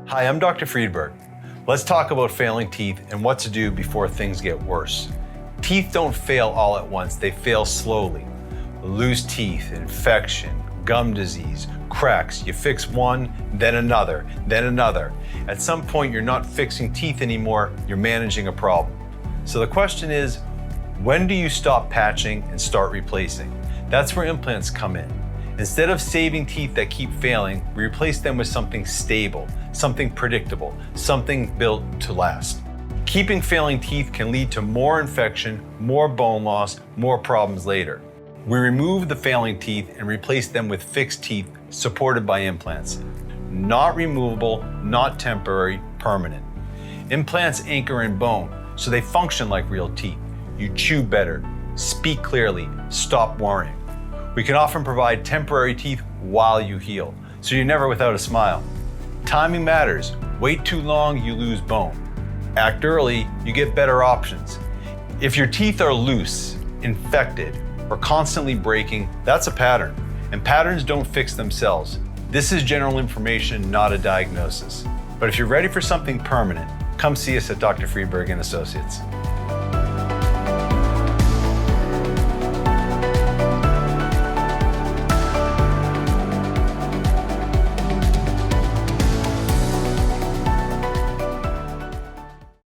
Hi, I'm Dr. Friedberg. Let's talk about failing teeth and what to do before things get worse. Teeth don't fail all at once, they fail slowly. Loose teeth, infection, gum disease, cracks. You fix one, then another, then another. At some point, you're not fixing teeth anymore, you're managing a problem. So the question is, when do you stop patching and start replacing? That's where implants come in. Instead of saving teeth that keep failing, we replace them with something stable, something predictable, something built to last. Keeping failing teeth can lead to more infection, more bone loss, more problems later. We remove the failing teeth and replace them with fixed teeth supported by implants. Not removable, not temporary, permanent. Implants anchor in bone, so they function like real teeth. You chew better, speak clearly, stop worrying. We can often provide temporary teeth while you heal, so you're never without a smile. Timing matters. Wait too long, you lose bone. Act early, you get better options. If your teeth are loose, infected, or constantly breaking, that's a pattern, and patterns don't fix themselves. This is general information, not a diagnosis. But if you're ready for something permanent, come see us at Dr. Friedberg and Associates.